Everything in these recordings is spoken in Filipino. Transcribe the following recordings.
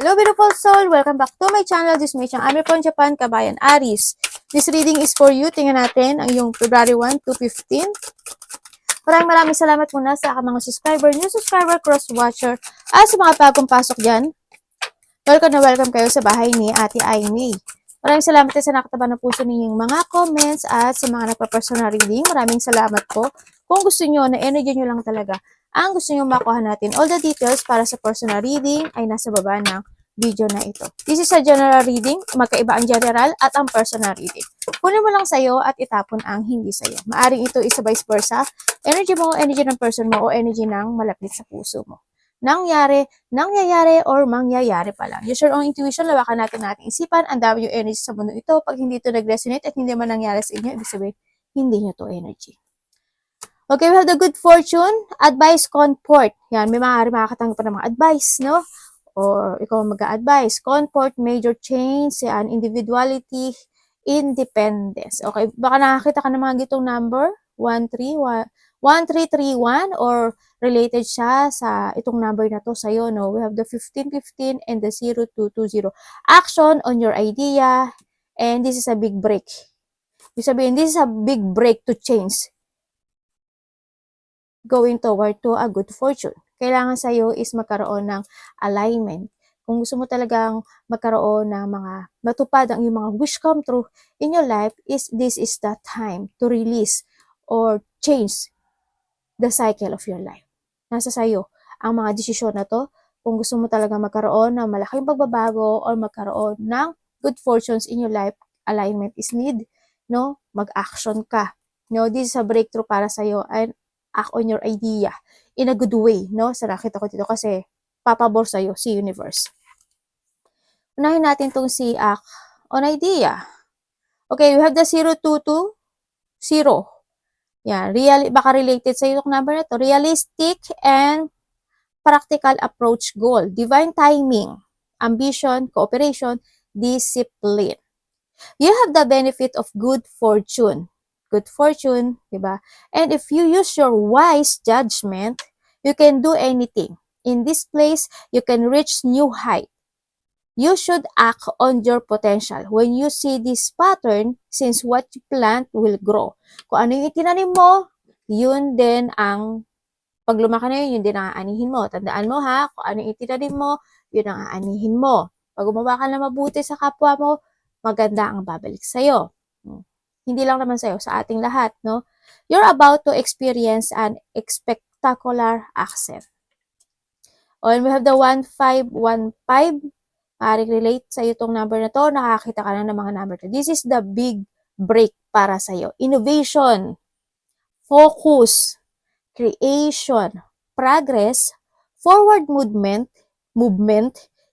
Hello beautiful soul! Welcome back to my channel. This is Mei Chang Ami from Japan, Kabayan Aries. This reading is for you. Tingnan natin ang iyong February 1 to 15. Maraming salamat muna sa mga subscriber, new subscriber, cross-watcher, at sa mga bagong pasok dyan. Welcome na welcome kayo sa bahay ni Ate Aimee. Maraming salamat sa nakataba ng puso ninyong mga comments at sa mga nagpa-personal reading. Maraming salamat po. Kung gusto nyo, na energy nyo lang talaga ang gusto nyo makuha natin. All the details para sa personal reading ay nasa baba ng video na ito. This is a general reading. Magkaiba ang general at ang personal reading. Kunin mo lang sa'yo at itapon ang hindi sa'yo. Maaring ito isa vice versa. Energy mo, energy ng person mo, o energy ng malapit sa puso mo. Nangyayari, or mangyayari pa lang. Use your own intuition, lawakan natin ating isipan. Ang dami yung energy sa mundo ito. Pag hindi ito nag-resonate at hindi man nangyari sa inyo, ibig sabihin, hindi nyo to energy. Okay, we have the good fortune, advice, comfort. Yan, may makakatanggap pa ng mga advice, no? Or ikaw mag-a-advise. Comfort, major change, yan, individuality, independence. Okay, baka nakakita ka ng mga gitong number, 1331, or related siya sa itong number na to sa'yo, no? We have the 1515 and the 0220. Action on your idea, and this is a big break. Ibig sabihin, this is a big break to change. Going toward to a good fortune. Kailangan sa'yo is magkaroon ng alignment. Kung gusto mo talagang magkaroon ng mga matupad ang iyong mga wish come true in your life, this is the time to release or change the cycle of your life. Nasa sa'yo ang mga desisyon na to. Kung gusto mo talagang magkaroon ng malaking pagbabago or magkaroon ng good fortunes in your life, alignment is need. No? Mag-action ka. No? This is a breakthrough para sa'yo, and act on your idea in a good way, no? Sa nakita ko dito kasi papabor sa'yo si universe. Unahin natin tong si act on idea. Okay, we have the 0220. Yan, baka related sa itong number na to. Realistic and practical approach goal. Divine timing, ambition, cooperation, discipline. You have the benefit of good fortune. Good fortune, diba? And if you use your wise judgment, you can do anything. In this place, you can reach new height. You should act on your potential. When you see this pattern, since what you plant will grow. Kung ano yung itinanim mo, yun din ang, pag lumaki na yun din ang aanihin mo. Tandaan mo ha, kung ano yung itinanim mo, yun ang aanihin mo. Pag gumawa ka na mabuti sa kapwa mo, maganda ang babalik sa'yo. Hindi lang naman sa'yo, sa ating lahat, no? You're about to experience an spectacular accent. And we have the 1515. Maaaring relate sa itong number na to. Nakakita ka na ng mga number to. This is the big break para sa'yo. Innovation, focus, creation, progress, forward movement,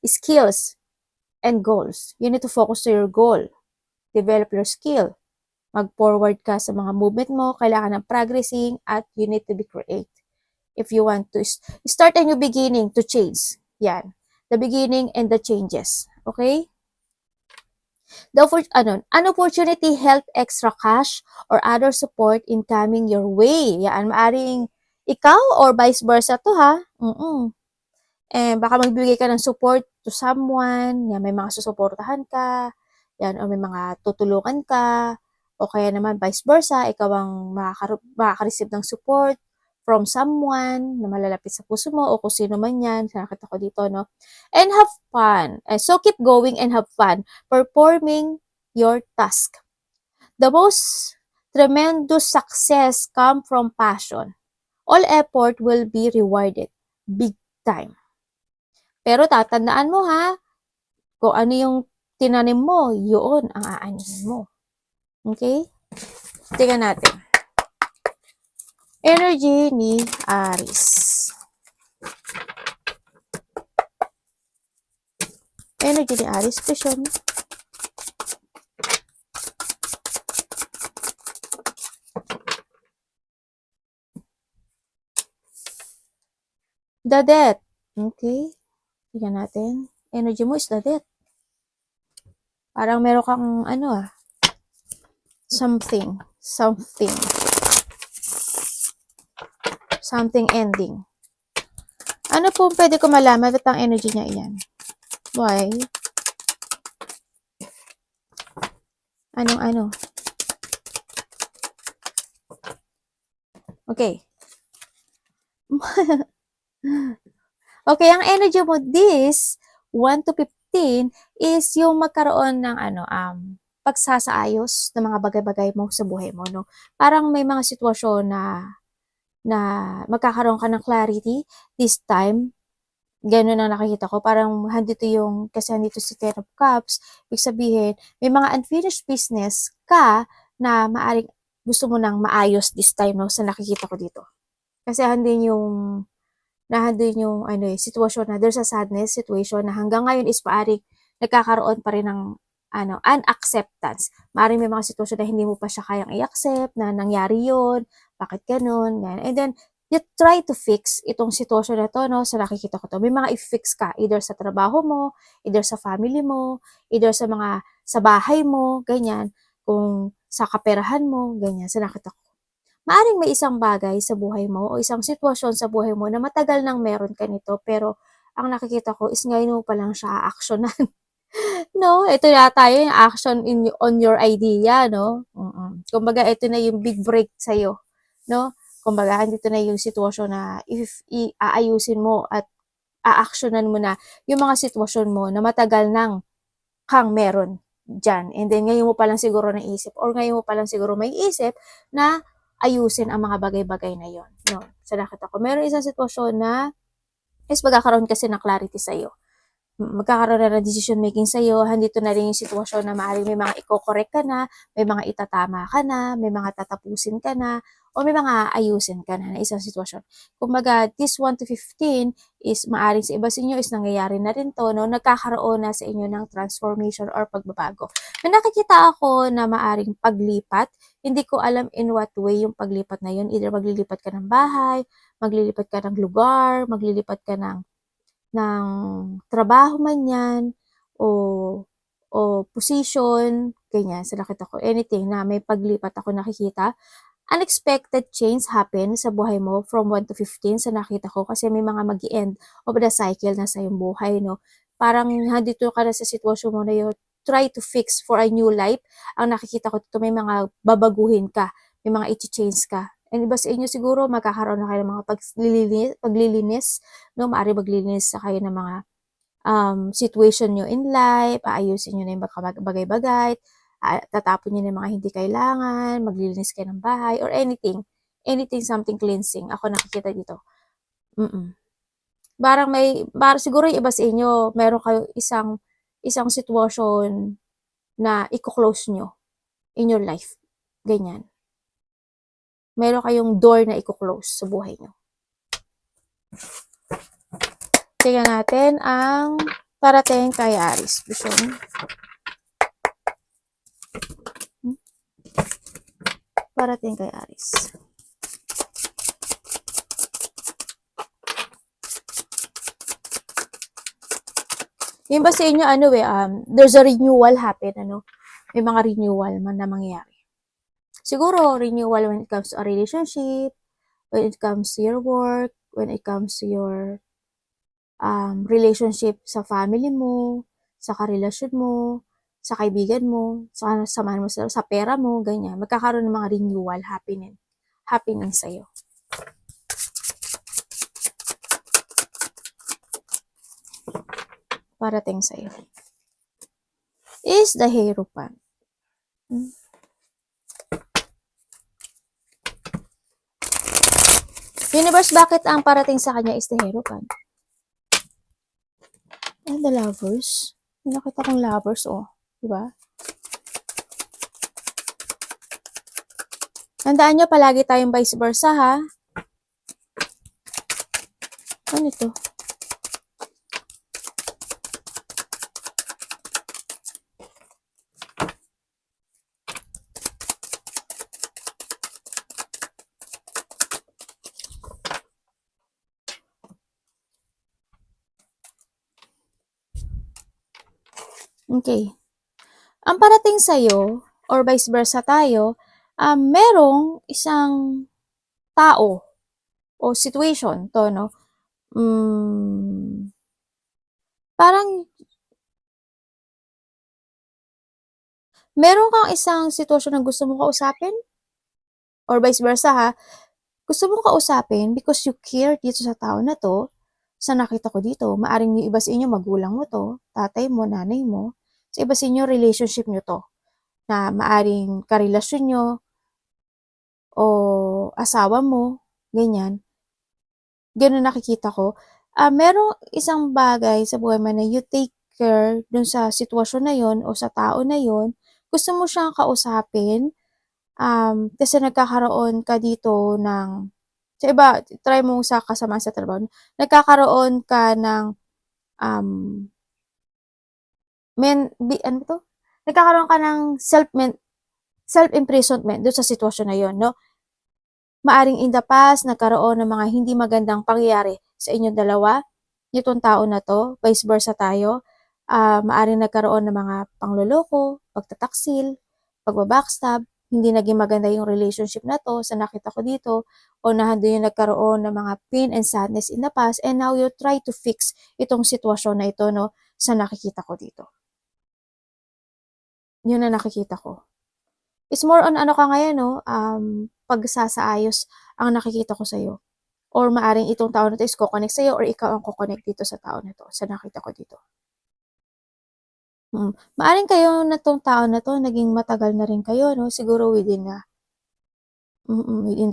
skills, and goals. You need to focus to your goal. Develop your skill. Mag-forward ka sa mga movement mo, kailangan ng progressing, at you need to be creative. If you want to start a new beginning to change. Yan. The beginning and the changes. Okay? An opportunity, health, extra cash, or other support incoming your way. Yan. Maaring ikaw or vice versa to ha. Eh, baka magbigay ka ng support to someone. Yan. May mga susuportahan ka. Yan. O may mga tutulungan ka. O kaya naman vice versa, ikaw ang makaka-receive ng support from someone na malalapit sa puso mo o kung sino man yan. Nakita ko dito, no? And have fun. So keep going and have fun performing your task. The most tremendous success come from passion. All effort will be rewarded. Big time. Pero tatandaan mo ha, kung ano yung tinanim mo, yun ang aanihin mo. Okay? Tingnan natin. Energy ni Aries. Energy ni Aries. Question. The death. Okay? Tingnan natin. Energy mo is the death. Parang meron kang something ending. Ano po pwede ko malaman at ang energy niya iyan? Why? Anong ano? Okay. Okay, ang energy mo this 1 to 15 is yung magkaroon ng pagsasaayos ng mga bagay-bagay mo sa buhay mo, no? Parang may mga sitwasyon na magkakaroon ka ng clarity this time. Gano'n ang nakikita ko. Parang kasi andito si Ten of Cups, ibig sabihin, may mga unfinished business ka na maaring gusto mo nang maayos this time, no? Sa nakikita ko dito. Kasi nandun yung sitwasyon na there's a sadness situation na hanggang ngayon is maaring nagkakaroon pa rin ng unacceptance. Maaring may mga sitwasyon na hindi mo pa siya kayang i-accept na nangyari yun, bakit ganun, ganun. And then, you try to fix itong sitwasyon na to, no, sa nakikita ko to. May mga i-fix ka, either sa trabaho mo, either sa family mo, either sa bahay mo, ganyan, kung sa kaperahan mo, ganyan, sa nakita ko. Maaring may isang bagay sa buhay mo o isang sitwasyon sa buhay mo na matagal nang meron ka nito, pero ang nakikita ko is ngayon mo pa lang siya aaksyonan. No, ito yata yung action on your idea, no? Kumbaga, ito na yung big break sa'yo, no? Kumbaga, andito na yung sitwasyon na aayusin mo at aaksyonan mo na yung mga sitwasyon mo na matagal nang kang meron dyan. And then, ngayon mo palang siguro naisip or ngayon mo palang siguro may isip na ayusin ang mga bagay-bagay na yon, no? Sa nakita ko, meron isang sitwasyon na is magkakaroon kasi ng clarity sa'yo. Magkakaroon na ng decision making sa'yo. Handito na rin yung sitwasyon na maaaring may mga i-correct ka na, may mga itatama ka na, may mga tatapusin ka na, o may mga ayusin ka na isang sitwasyon. Kumbaga, this 1 to 15 is maaaring sa iba sa inyo is nangyayari na rin to, no? Nagkakaroon na sa inyo ng transformation or pagbabago. May nakikita ako na maaaring paglipat. Hindi ko alam in what way yung paglipat na yun. Either maglilipat ka ng bahay, maglilipat ka ng lugar, maglilipat ka ng trabaho man yan o position, ganyan. So, nakita ko anything na may paglipat ako nakikita. Unexpected change happen sa buhay mo from 1 to 15 sa nakita ko kasi may mga mag-end of the cycle na sa iyong buhay, no? Parang handito ka na sa sitwasyon mo na yun, try to fix for a new life. Ang nakikita ko dito, may mga babaguhin ka, may mga i-change ka. And iba sa inyo siguro, magkakaroon na kayo ng mga paglilinis, no? Maaari maglilinis sa kayo ng mga situation nyo in life, aayusin nyo na yung bagay-bagay, tatapon nyo na yung mga hindi kailangan, maglilinis kayo ng bahay, or anything, something cleansing. Ako nakikita dito. Parang siguro yung iba sa inyo, meron kayo isang situation na i-close nyo in your life. Ganyan. Meron kayong door na i-close sa buhay nyo. Tingnan natin ang parating kay Aries. Vision. Parating kay Aries. Yung ba sa inyo, there's a renewal happen, may mga renewal man na mangyayari. Siguro, renewal when it comes to a relationship, when it comes to your work, when it comes to your relationship sa family mo, sa karelasyon mo, sa kaibigan mo, sa samahan mo sa pera mo, ganyan. Magkakaroon ng mga renewal happening sa'yo. Parating sa'yo. Is the Hierophant. Universe, bakit ang parating sa kanya is the Hierophant? And the Lovers. May nakita kong Lovers, diba? Tandaan nyo, palagi tayong vice versa, ha? Ano ito? Okay. Ang parating sa'yo, or vice versa tayo, merong isang tao o situation to, no? Parang Meron kang isang sitwasyon na gusto mong kausapin or vice versa ha, gusto mong kausapin because you care dito sa tao na 'to, sa nakita ko dito. Maaring yung iba sa inyo magulang mo 'to, tatay mo, nanay mo. Sa iba sa inyo relationship niyo 'to, na maaring karelasyon niyo o asawa mo, ganyan. Gano'n nakikita ko. Merong isang bagay sa buhay mo na you take care dun sa sitwasyon na yun o sa tao na yun, gusto mo siyang kausapin, kasi nagkakaroon ka dito ng sa iba, try mo sa kasamahan sa trabaho, nagkakaroon ka ng, um, ano 'to? Nagkakaroon ka ng self-imprisonment dun sa sitwasyon na yun 'no. Maaring in the past nagkaroon ng mga hindi magandang pangyayari sa inyong dalawa, nitong tao na 'to, vice versa tayo. Maaaring nagkaroon ng mga pangloloko, pagtataksil, pagba-backstab, hindi naging maganda yung relationship na 'to sa nakita ko dito o nandun yung nagkaroon ng mga pain and sadness in the past and now you try to fix itong sitwasyon na ito 'no, sa nakikita ko dito. Yun ang nakikita ko. It's more on ano ka ngayon 'no, pagsasaayos ang nakikita ko sa'yo. Or maaring itong tao na 'to is ko-connect sa'yo or ikaw ang ko-connect dito sa tao na 'to, sa nakita ko dito. Maaaring kayo na 'tong tao na 'to naging matagal na rin kayo 'no, siguro within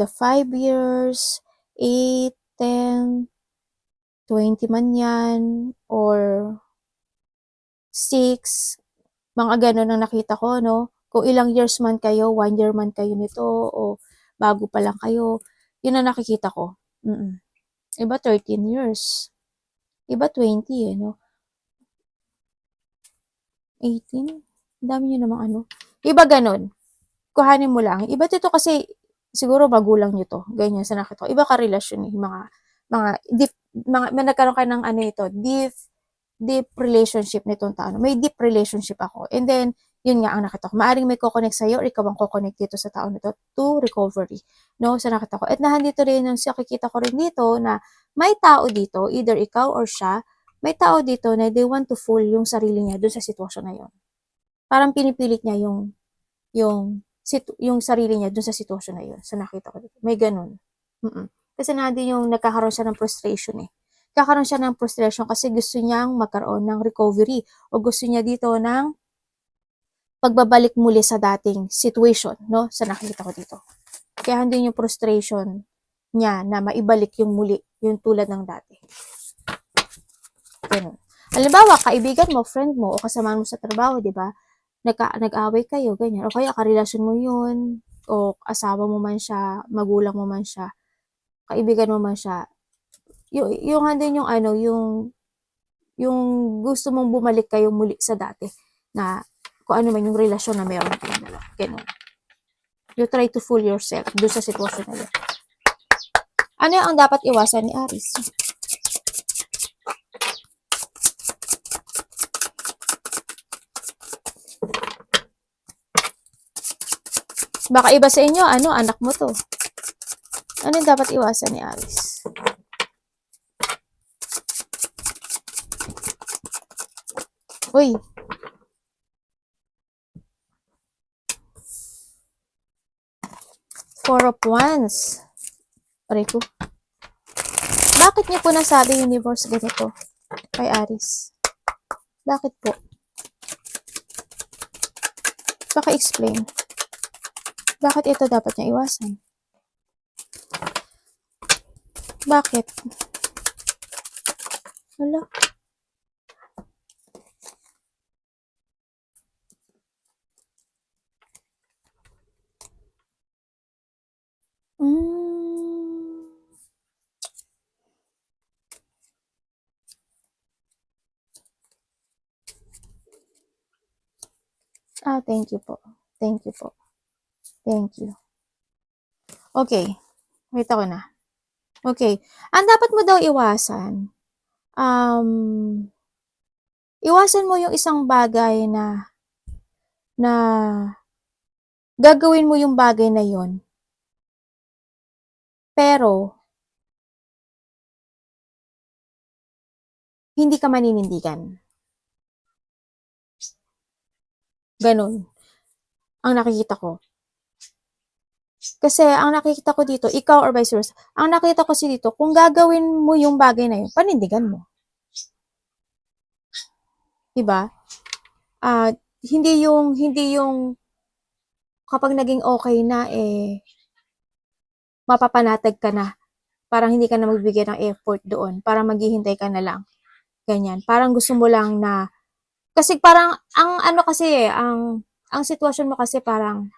the 5 years, 8, 10, 20 man 'yan or 6, mga gano'n ang nakita ko 'no. Kung ilang years man kayo, 1 year man kayo nito o bago pa lang kayo, 'yun ang nakikita ko. Iba 13 years, iba 20 eh 'no, 18, ang dami niyo namang ano, iba gano'n. Kuhanin mo lang, iba dito kasi siguro magulang niyo 'to, ganyan sa nakita ko. Iba karelasyon, eh, mga deep may nagkaroon kayo ng ano ito, deep deep relationship nitong tao na may deep relationship ako and then yun nga ang nakita ko. Maaaring may ko-connect sa'yo or ikaw ang ko-connect dito sa tao na 'to to recovery 'no, sa nakita ko. At nandito rin yung nakikita ko rin dito na may tao dito, either ikaw or siya, may tao dito na they want to fool yung sarili niya dun sa sitwasyon na yun. Parang pinipilit niya yung sarili niya dun sa sitwasyon na yun, sa nakita ko dito. May gano'n. Kasi nandun yung nagkakaroon siya ng frustration eh. Nagkakaroon siya ng frustration kasi gusto niyang magkaroon ng recovery o gusto niya dito ng pagbabalik muli sa dating situation, no? Sa nakita ko dito. Kaya andun yung frustration niya na maibalik yung muli, yung tulad ng dati. Ganun. Halimbawa, kaibigan mo, friend mo, o kasama mo sa trabaho, di ba? Nag-away kayo, ganyan. O kaya karelasyon mo yun, o asawa mo man siya, magulang mo man siya, kaibigan mo man siya. Yung andun yung ano, yung gusto mong bumalik kayo muli sa dati na kung ano man yung relasyon na meron kayong dalawa. Ganun. You try to fool yourself doon sa sitwasyon na yun. Ano ang dapat iwasan ni Aries? Baka iba sa inyo, anak mo to. Ano yung dapat iwasan ni Aries? Uy. Four of Wands. Aray ko. Bakit niyo po nasabi universe ganito kay Aries? Bakit po? Baka explain. Bakit ito dapat niya iwasan? Bakit? Wala. Thank you po. Thank you po. Thank you. Okay. Wait ako na. Okay. Ang dapat mo daw iwasan, iwasan mo yung isang bagay na gagawin mo yung bagay na yon pero hindi ka maninindigan. Ganun. ang nakikita ko. Kasi ang nakikita ko dito, ikaw or vice versa, ang nakita ko dito, kung gagawin mo yung bagay na yun, panindigan mo. Diba? Hindi yung kapag naging okay na, mapapanatag ka na. Parang hindi ka na magbibigay ng effort doon. Parang maghihintay ka na lang. Ganyan. Parang gusto mo lang na, kasi parang, ang ano kasi ang sitwasyon mo kasi parang,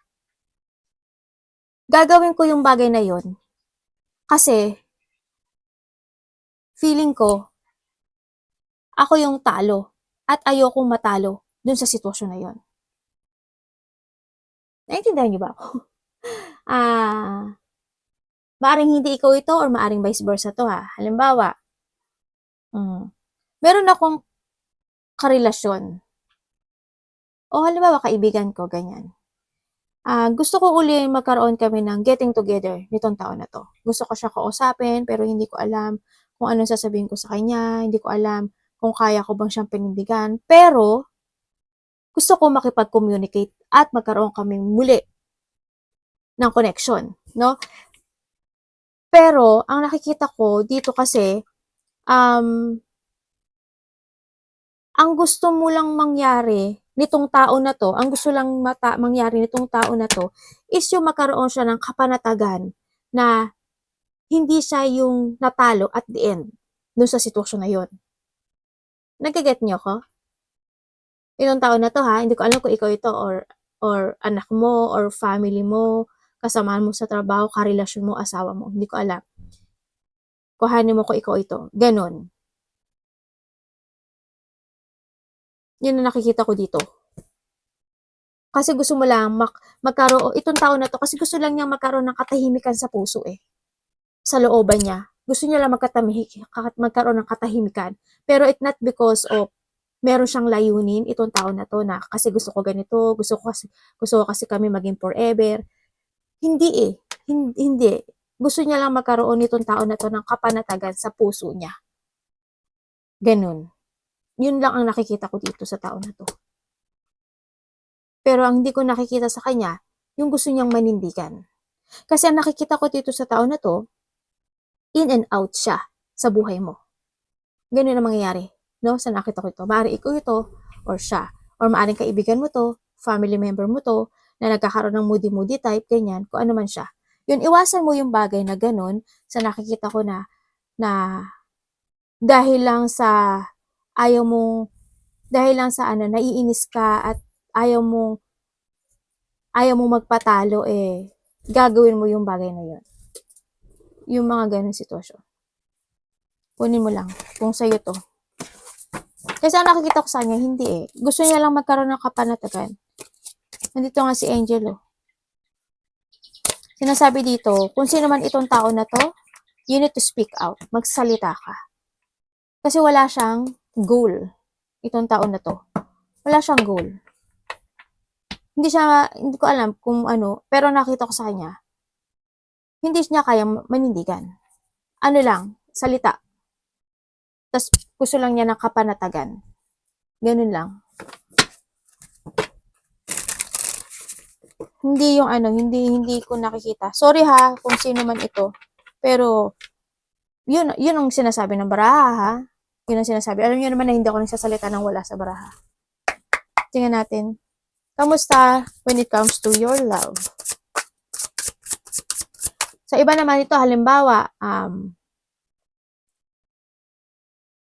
gagawin ko yung bagay na yon kasi, feeling ko, ako yung talo. At ayokong matalo dun sa sitwasyon na yon. Naintindihan niyo ba ako? Maaring hindi ikaw ito or maaring vice versa to ha. Halimbawa, meron akong karelasyon. O halimbawa, kaibigan ko, ganyan. Gusto ko uli magkaroon kami ng getting together nitong taon na to. Gusto ko siya kausapin, pero hindi ko alam kung anong sasabihin ko sa kanya, hindi ko alam kung kaya ko bang siyang panindigan. Pero, gusto ko makipag-communicate at magkaroon kami muli ng connection, no? Pero, ang nakikita ko dito kasi, ang gusto mo lang mangyari nitong tao na to, ang gusto lang mangyari nitong tao na to, is yung magkaroon siya ng kapanatagan na hindi siya yung natalo at the end dun sa sitwasyon na yun. Nag-get niyo ko? Itong tao na to ha, hindi ko alam kung ikaw ito or anak mo or family mo, kasamahan mo sa trabaho, karelasyon mo, asawa mo, hindi ko alam. Kuhanin mo ko ikaw ito. Ganon. Yun ang nakikita ko dito. Kasi gusto mo lang magkaroon, itong tao na to, kasi gusto lang niya magkaroon ng katahimikan sa puso sa looban niya. Gusto niya lang magkaroon ng katahimikan. Pero it's not because of meron siyang layunin itong tao na to na kasi gusto ko ganito, gusto ko kasi kami maging forever. Hindi Hindi. Gusto niya lang magkaroon nitong tao na to ng kapanatagan sa puso niya. Ganun. Yun lang ang nakikita ko dito sa tao na to. Pero ang hindi ko nakikita sa kanya, yung gusto niyang manindigan. Kasi ang nakikita ko dito sa tao na to, in and out siya sa buhay mo. Ganun ang mangyayari. No? Sa nakita ko ito. Maaari ikaw ito or siya. Or maaring kaibigan mo to, family member mo to, na nagkakaroon ng moody-moody type, ganyan, kung ano man siya. Yun, iwasan mo yung bagay na ganun sa nakikita ko na dahil lang sa naiinis ka at ayaw mo magpatalo, gagawin mo yung bagay na yun. Yung mga ganun sitwasyon. Kunin mo lang kung sa'yo to. Kasi ang nakikita ko sa kanya, hindi Gusto niya lang magkaroon ng kapanatagan. Nandito nga si Angel, Sinasabi dito, kung sino man itong tao na to, you need to speak out. Magsalita ka. Kasi wala siyang goal. Itong tao na to. Wala siyang goal. Hindi ko alam kung ano, pero nakita ko sa kanya, hindi niya kaya manindigan. Ano lang, salita. Tapos gusto lang niya ng kapanatagan. Ganun lang. Hindi yung hindi ko nakikita. Sorry ha, kung sino man ito. Pero, yun ang sinasabi ng baraha ha. Yun ang sinasabi. Alam niyo naman na hindi ako nagsasalita ng wala sa baraha. Tingnan natin. Kamusta when it comes to your love? Sa iba naman ito, halimbawa,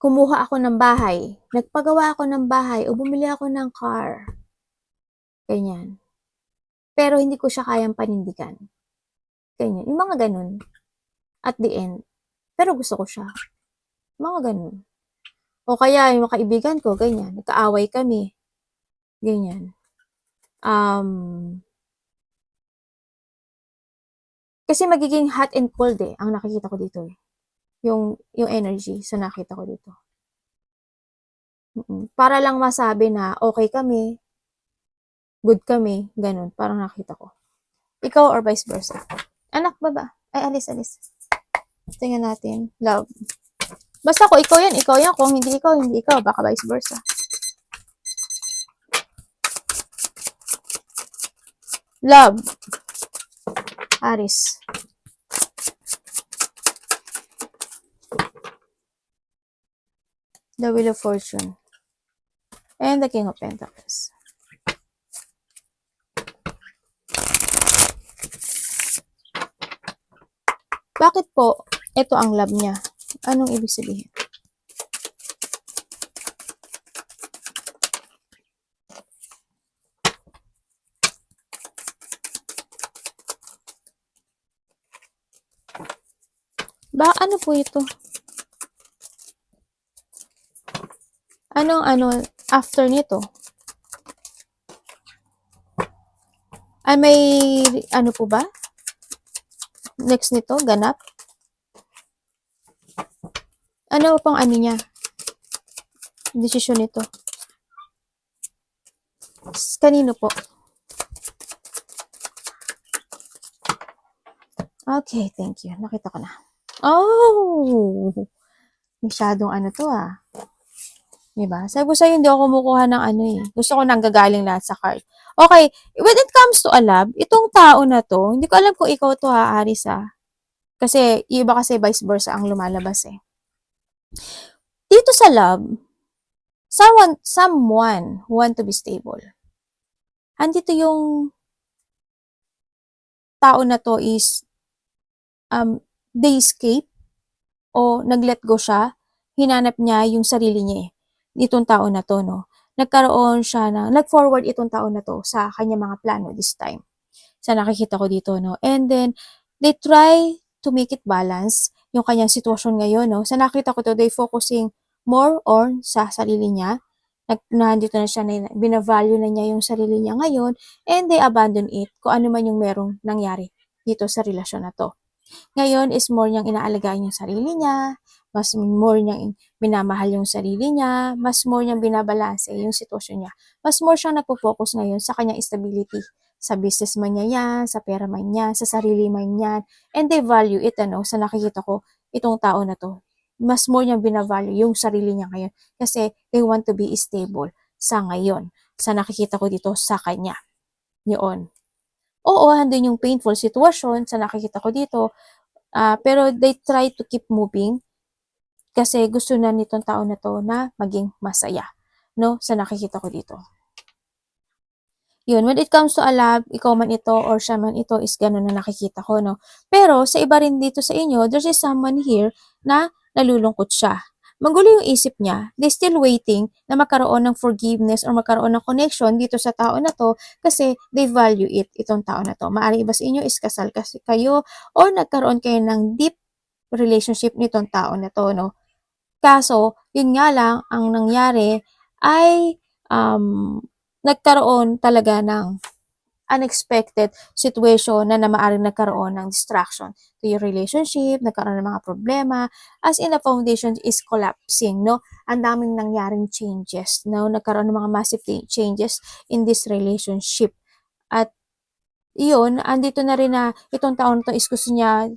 kumuha ako ng bahay, nagpagawa ako ng bahay, o bumili ako ng car. Ganyan. Pero hindi ko siya kayang panindigan. Ganyan. Yung mga ganun. At the end. Pero gusto ko siya. Mga ganun. O kaya, yung mga kaibigan ko, ganyan. Nagkaaway kami. Ganyan. Kasi magiging hot and cold ang nakikita ko dito Yung energy sa nakita ko dito. Para lang masabi na okay kami, good kami, ganun. Parang nakita ko. Ikaw or vice versa. Anak, baba. Ay, alis. Tingnan natin. Love. Basta ko, ikaw yan. Kung hindi ikaw. Baka vice versa. Love. Aries. The Wheel of Fortune. And the King of Pentacles. Bakit po ito ang love niya? Anong ibig sabihin? Ano po ito? Anong after nito? Ay, may ano po ba? Next nito, ganap? Ano pang ano niya? Desisyon nito. Kanino po? Okay, thank you. Nakita ko na. Oh! Masyadong ano to ah. Diba? Sabi ko sa'yo, hindi ako kumukuha ng ano eh. Gusto ko nang gagaling lahat sa card. Okay, when it comes to a love, itong tao na to, hindi ko alam kung ikaw to ha, Aris ah. Kasi, iba kasi vice versa ang lumalabas eh. Dito sa love, someone want to be stable. Andito yung tao na to is, they escape o nag-let go siya, hinanap niya yung sarili niya eh. Itong tao na to, no? Nagkaroon siya nag-forward itong tao na to sa kanya mga plano this time. Sa nakikita ko dito, no? And then, they try to make it balance yung kanyang sitwasyon ngayon, no? Sa nakita ko to, they focusing more on sa sarili niya. Nandito na siya, binavalue na niya yung sarili niya ngayon, and they abandon it kung ano man yung merong nangyari dito sa relasyon na to. Ngayon is more niyang inaalagaan yung sarili niya, mas more niyang minamahal yung sarili niya, mas more niyang binabalanse yung sitwasyon niya. Mas more siyang nagpo-focus ngayon sa kanyang stability. Sa business man niya yan, sa pera man yan, sa sarili man yan. And they value it, sa nakikita ko, itong tao na to. Mas more niyang binavalue yung sarili niya ngayon. Kasi they want to be stable sa ngayon. Sa nakikita ko dito sa kanya. Yun. Oo, andun yung painful situation sa nakikita ko dito. Pero they try to keep moving kasi gusto na nitong tao na to na maging masaya, no? Sa nakikita ko dito. Yun, when it comes to a love, ikaw man ito or siya man ito is ganun na nakikita ko, no? Pero sa iba rin dito sa inyo, there's is someone here na nalulungkot siya. Magulo yung isip niya, they still waiting na magkaroon ng forgiveness or magkaroon ng connection dito sa tao na to kasi they value it, itong tao na to. Maaaring iba sa inyo is kasal kasi kayo or nagkaroon kayo ng deep relationship nitong tao na to, no? Kaso, yun nga lang, ang nangyari ay nagkaroon talaga ng unexpected situation na maaaring nagkaroon ng distraction to your relationship, nagkaroon ng mga problema, as in the foundation is collapsing, no? Ang daming nangyaring changes, no? Nagkaroon ng mga massive changes in this relationship. At yun, andito na rin na itong taon to is gusto niya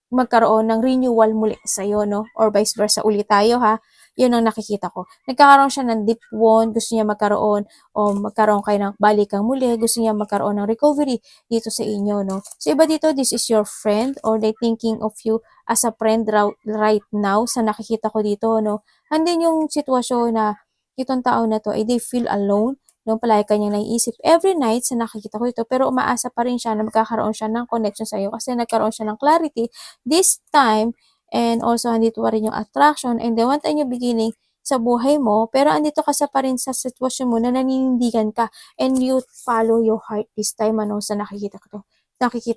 magkaroon ng renewal muli sa'yo, no? Or vice versa, ulit tayo, ha? Yun ang nakikita ko. Nagkakaroon siya ng deep wound, gusto niya magkaroon, o magkaroon kayo ng balikan muli, gusto niya magkaroon ng recovery dito sa inyo, no? So, iba dito, this is your friend, or they thinking of you as a friend right now, sa nakikita ko dito, no? And then, yung sitwasyon na itong tao na to, ay they feel alone, no, palagi kanyang naiisip every night sa nakikita ko ito, pero umaasa pa rin siya na magkakaroon siya ng connection sa iyo kasi nagkaroon siya ng clarity this time, and also andito pa rin yung attraction and the one time yung beginning sa buhay mo, pero andito ka pa rin sa sitwasyon mo na naninindigan ka and you follow your heart this time, sa nakikita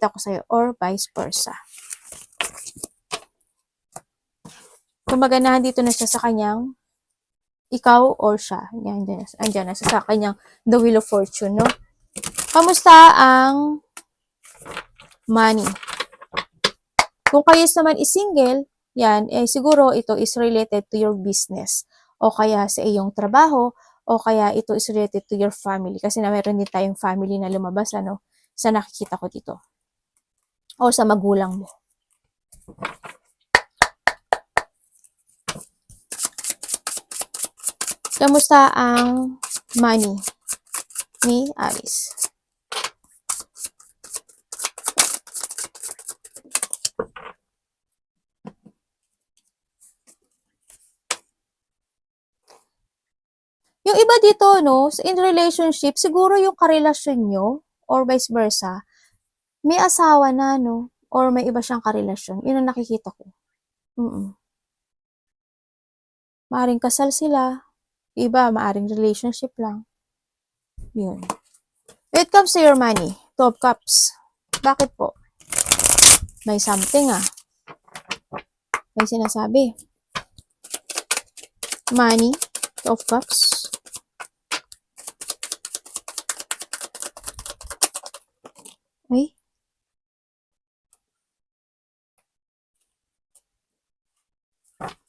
ko sa'yo, or vice versa. Kumbaga dito na siya sa kanyang ikaw or siya. Andyan na sa kanyang The Wheel of Fortune, no? Kamusta ang money? Kung kayo naman is single, yan, siguro ito is related to your business o kaya sa iyong trabaho o kaya ito is related to your family kasi na meron din tayong family na lumabas, sa nakikita ko dito. O sa magulang mo. Kamusta ang money ni Aris? Yung iba dito, no, in relationship, siguro yung karelasyon nyo, or vice versa, may asawa na, no, or may iba siyang karelasyon. Yun ang nakikita ko. Maaring kasal sila, iba, maaring relationship lang. Yun. When it comes to your money, 12 cups. Bakit po? May something May sinasabi. Money, 12 cups. Ay.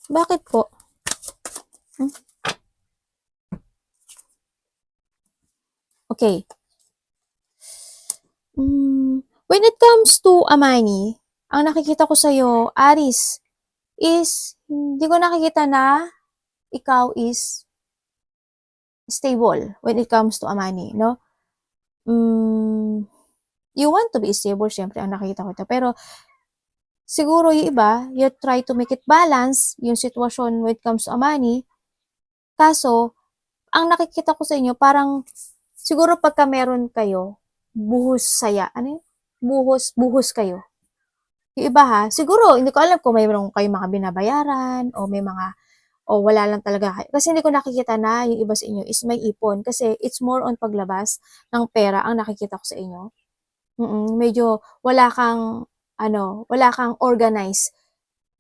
Bakit po? Okay. When it comes to a money, ang nakikita ko sa'yo, Aris, is hindi ko nakikita na ikaw is stable when it comes to a money, no? You want to be stable, syempre, ang nakikita ko ito. Pero, siguro yung iba, you try to make it balance, yung sitwasyon when it comes to a money. Kaso, ang nakikita ko sa inyo, parang, siguro pagka meron kayo, buhos saya. Ano yun? Buhos kayo. Yung iba siguro, hindi ko alam kung mayroon kayo mga binabayaran, o may mga, o wala lang talaga kayo. Kasi hindi ko nakikita na yung iba sa inyo is may ipon. Kasi it's more on paglabas ng pera ang nakikita ko sa inyo. Medyo wala kang, wala kang organized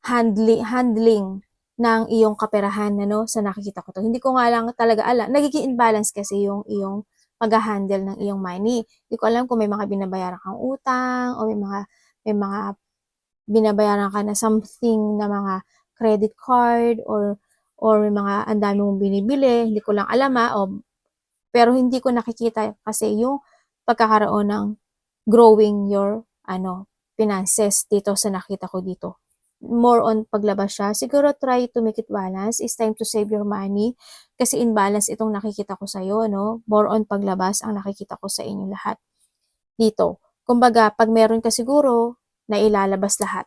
handling ng iyong kaperahan, sa nakikita ko to. Hindi ko nga lang talaga alam. Nagiging imbalance kasi yung iyong pag-handle ng iyong money. Hindi ko alam kung may mga binabayaran kang utang, o may mga binabayaran ka na something na mga credit card, or may mga ang dami mong binibili, hindi ko lang alam pero hindi ko nakikita kasi yung pagkakaroon ng growing your finances dito sa nakita ko dito. More on paglabas siya. Siguro try to make it balance. It's time to save your money kasi imbalance itong nakikita ko sa'yo, no? More on paglabas ang nakikita ko sa inyo lahat dito. Kumbaga, pag meron ka siguro, na ilalabas lahat.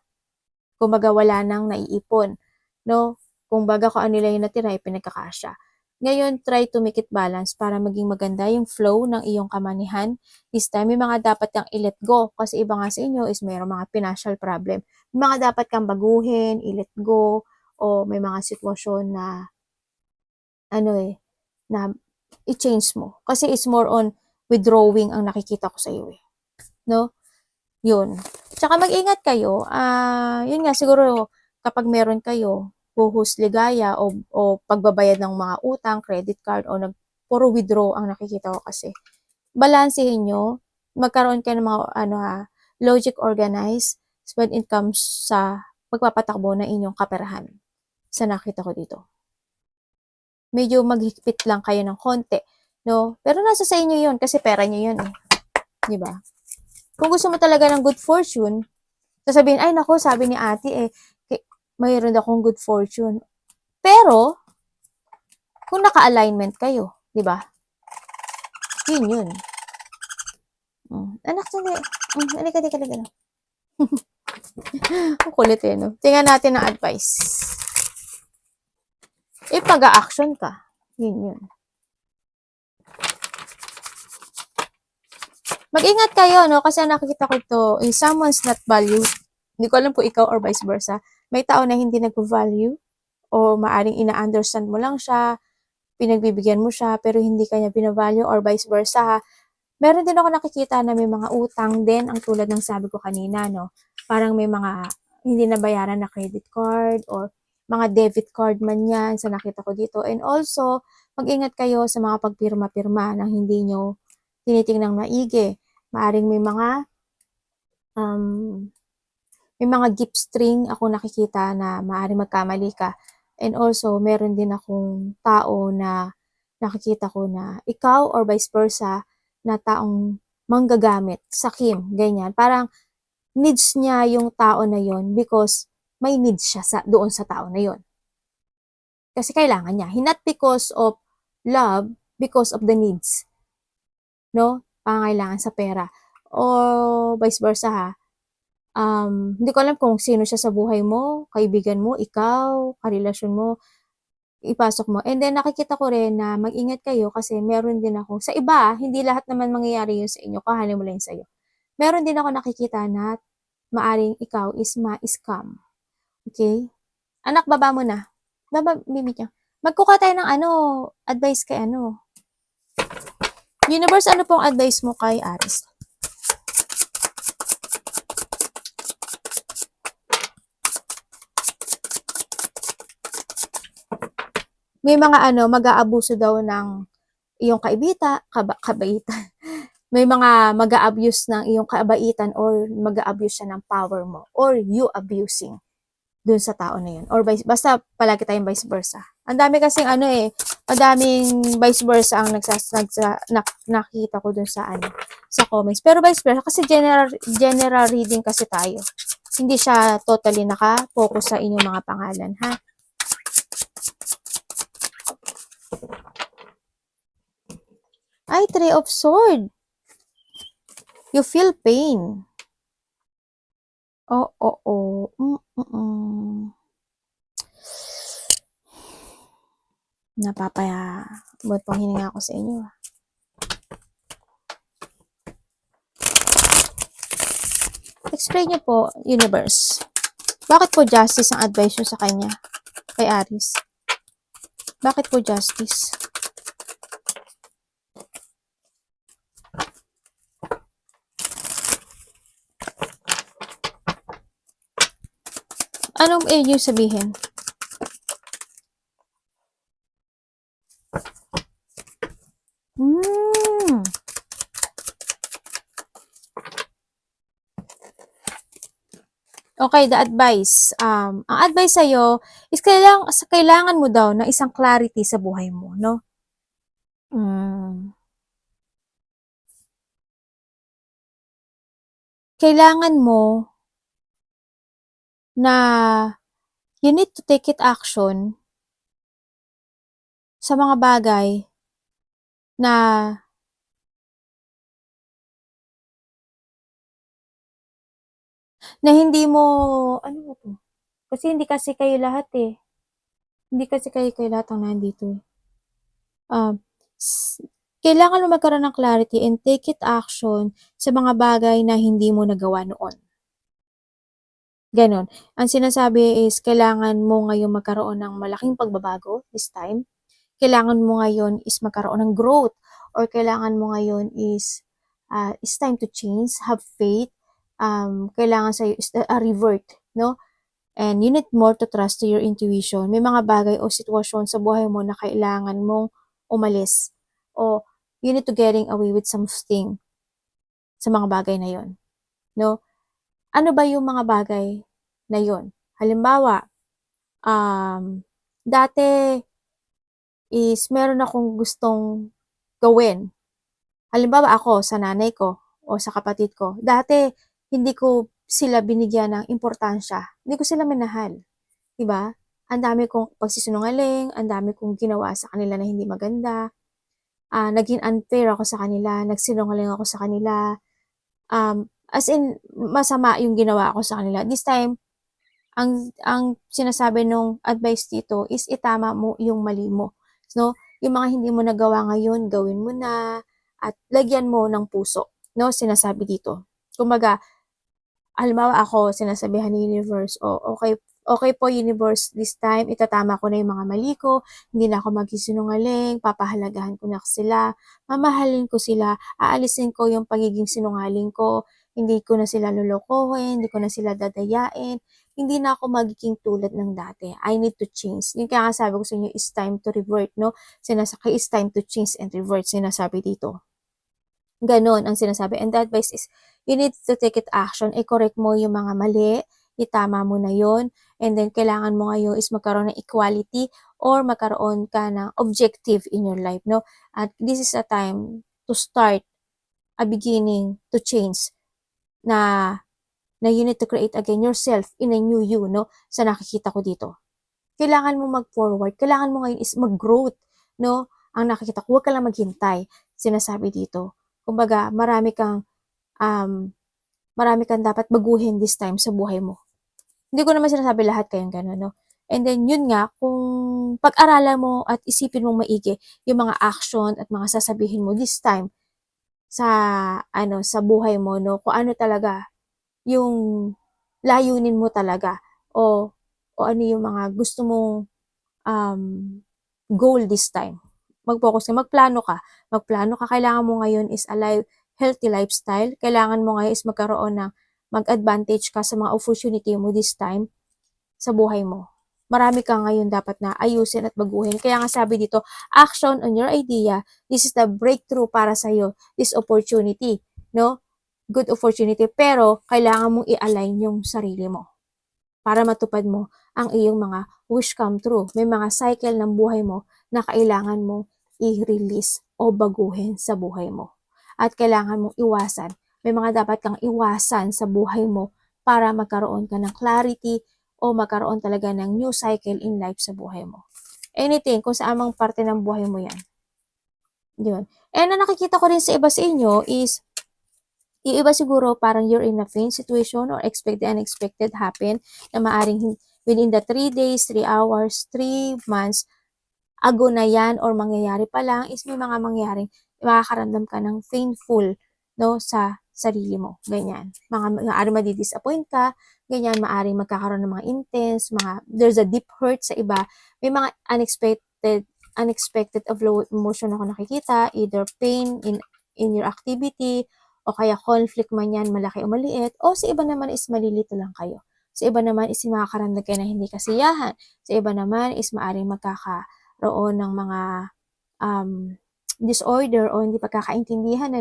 Kumbaga, wala nang naiipon, no? Kumbaga, kung ano nila yung natira, pinagkakasya. Ngayon, try to make it balance para maging maganda yung flow ng iyong kamanihan. This time, may mga dapat kang i-let go. Kasi iba nga sa inyo is mayroong mga financial problem. May mga dapat kang baguhin, i-let go, o may mga sitwasyon na, na i-change mo. Kasi it's more on withdrawing ang nakikita ko sa iyo no? Yun. Tsaka mag-ingat kayo. Yun nga, siguro kapag meron kayo, buhos ligaya o pagbabayad ng mga utang, credit card, o puro withdraw ang nakikita ko kasi. Balansehin nyo, magkaroon kayo ng mga, logic organized when it comes sa pagpapatakbo ng inyong kaperahan sa nakita ko dito. Medyo maghigpit lang kayo ng konti, no? Pero nasa sa inyo yun kasi pera nyo yun Di ba? Kung gusto mo talaga ng good fortune, sasabihin, ay nako, sabi ni ate mayroon akong good fortune. Pero, kung naka-alignment kayo, di ba? Yun. Anak, sali. Halika. Ang kulit no? Tingnan natin ang advice. Pag-a-action ka. Yun. Mag-ingat kayo, no? Kasi nakikita ko ito, if someone's not valued, hindi ko alam po ikaw or vice versa, may tao na hindi nag-value, o maaring ina-understand mo lang siya, pinagbibigyan mo siya, pero hindi kanya binavalue, or vice versa Meron din ako nakikita na may mga utang din, ang tulad ng sabi ko kanina, no? Parang may mga hindi nabayaran na credit card, or mga debit card man yan sa nakita ko dito. And also, mag-ingat kayo sa mga pagpirma-pirma na hindi nyo tinitingnang maigi. Maaring may mga gift string ako nakikita na maaring magkamali ka. And also, meron din akong tao na nakikita ko na ikaw or vice versa na taong manggagamit, sakim, ganyan. Parang needs niya yung tao na yon because may needs siya doon sa tao na yon. Kasi kailangan niya. Not because of love, because of the needs. No? Pangailangan sa pera. O vice versa hindi ko alam kung sino siya sa buhay mo, kaibigan mo, ikaw, karelasyon mo. ipasok mo. And then nakikita ko rin na mag-ingat kayo kasi meron din ako, sa iba, hindi lahat naman mangyayari yun sa inyo, kahalin mo lang yun sa'yo. Meron din ako nakikita na maaring ikaw is ma-scam. Okay? Anak, baba mo na. Baba, mimit niya. Magkuha tayo ng advice kay Universe, ano pong advice mo kay Aris? May mga mag-aabuso daw ng iyong kabaitan. May mga mag-a-abuse ng iyong kabaitan or mag-a-abuse siya ng power mo or you abusing dun sa tao na yun. Or basta palagi tayong vice versa. Ang dami kasing madaming vice versa ang nakita ko dun sa sa comments. Pero vice versa kasi general reading kasi tayo. Hindi siya totally naka-focus sa inyong mga pangalan, ha? Ay, Three of Swords. You feel pain. Oo. Napapayabot pong hininga ako sa inyo. Explain niyo po, Universe. Bakit po justice ang advice niyo sa kanya? Kay Aris. Bakit po justice? Anong yung sabihin? Okay, the advice. Ang advice sa'yo is kailangan mo daw ng isang clarity sa buhay mo, no? Kailangan mo na you need to take it action sa mga bagay na hindi mo, ano ba to? Kasi hindi kasi kayo lahat eh. Hindi kasi kayo lahat ang nandito eh. Kailangan mo magkaroon ng clarity and take it action sa mga bagay na hindi mo nagawa noon. Ganon. Ang sinasabi is, kailangan mo ngayon magkaroon ng malaking pagbabago this time. Kailangan mo ngayon is magkaroon ng growth. Or kailangan mo ngayon is, it's time to change, have faith. Kailangan sa'yo is a revert, no? And you need more to trust to your intuition. May mga bagay o sitwasyon sa buhay mo na kailangan mong umalis. O you need to getting away with something sa mga bagay na yon, no? Ano ba yung mga bagay na yon? Halimbawa, dati is meron akong gustong gawin. Halimbawa ako sa nanay ko o sa kapatid ko. Dati hindi ko sila binigyan ng importansya. Hindi ko sila minahal. Diba? Ang dami kong pagsisinungaling, ang dami kong ginawa sa kanila na hindi maganda. Naging unfair ako sa kanila, nagsinungaling ako sa kanila. As in, masama yung ginawa ko sa kanila. This time, ang sinasabi nung advice dito is itama mo yung mali mo. No? Yung mga hindi mo nagawa ngayon, gawin mo na at lagyan mo ng puso. No? Sinasabi dito. Kumbaga, halimbawa ako, sinasabihan ni Universe, okay po Universe, this time, itatama ko na yung mga mali ko, hindi na ako magsisinungaling, papahalagahan ko na sila, mamahalin ko sila, aalisin ko yung pagiging sinungaling ko, hindi ko na sila lolokohin, hindi ko na sila dadayain, hindi na ako magiging tulad ng dati. I need to change. Yung kaya nga sabi ko sa inyo, it's time to revert, no? Sinasabi, it's time to change and revert, sinasabi dito. Ganon ang sinasabi. And the advice is, you need to take it action. I-correct mo yung mga mali, itama mo na yon. And then, kailangan mo ngayon is magkaroon ng equality or magkaroon ka ng objective in your life, no? At this is a time to start a beginning to change na you need to create again yourself in a new you, no? Sa nakikita ko dito. Kailangan mo mag-forward. Kailangan mo ngayon is mag-growth, no? Ang nakikita ko, huwag ka lang maghintay. Sinasabi dito. Kumbaga, marami kang dapat baguhin this time sa buhay mo. Hindi ko naman sinasabi lahat kayong gano'n, no? And then, yun nga, kung pag-aralan mo at isipin mong maigi yung mga action at mga sasabihin mo this time sa sa buhay mo, no? Kung ano talaga yung layunin mo talaga o ano yung mga gusto mong um, goal this time. Mag-focus ka, magplano ka. Kailangan mo ngayon is healthy lifestyle. Kailangan mo ngayon is magkaroon ng mag-advantage ka sa mga opportunity mo this time sa buhay mo. Marami ka ngayon dapat na ayusin at baguhin. Kaya nga sabi dito, action on your idea. This is the breakthrough para sa'yo. This opportunity. No? Good opportunity. Pero, kailangan mong i-align yung sarili mo para matupad mo ang iyong mga wish come true. May mga cycle ng buhay mo na kailangan mong i-release o baguhin sa buhay mo. At kailangan mong iwasan. May mga dapat kang iwasan sa buhay mo para magkaroon ka ng clarity o magkaroon talaga ng new cycle in life sa buhay mo. Anything, kung saan mang parte ng buhay mo yan. Yun. And na nakikita ko rin sa iba sa inyo is, yung iba siguro parang you're in a pain situation or expected unexpected happen na maaring within the 3 days, 3 hours, 3 months ago na yan or mangyayari pa lang is may mga mangyaring makakaramdam ka ng painful no sa sarili mo. Ganyan. Maaring madi-disappoint ka, ganyan, maaring magkakaroon ng mga intense, there's a deep hurt sa iba. May mga unexpected of low emotion ako nakikita, either pain in your activity, o kaya conflict man yan, malaki o maliit, o sa iba naman is malilito lang kayo. Sa iba naman is makakaramdam kayo na hindi kasiyahan. Sa iba naman is maaring magkakaroon ng mga disorder o hindi pagkakaintindihan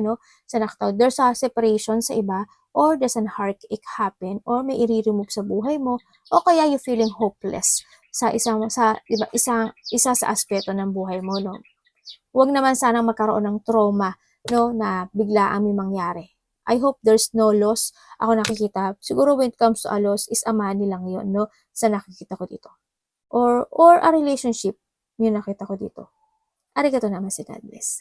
sa nakataw. There's a separation sa iba or there's an heartache happen or may i-remove sa buhay mo o kaya you feeling hopeless sa isa sa aspeto ng buhay mo, no. Huwag naman sanang magkaroon ng trauma, no, na biglaang may mangyari. I hope there's no loss. Ako nakikita, siguro when it comes to a loss is a money lang 'yon, no, sa nakikita ko dito. Or a relationship, 'yun nakita ko dito. Arigato naman si God bless.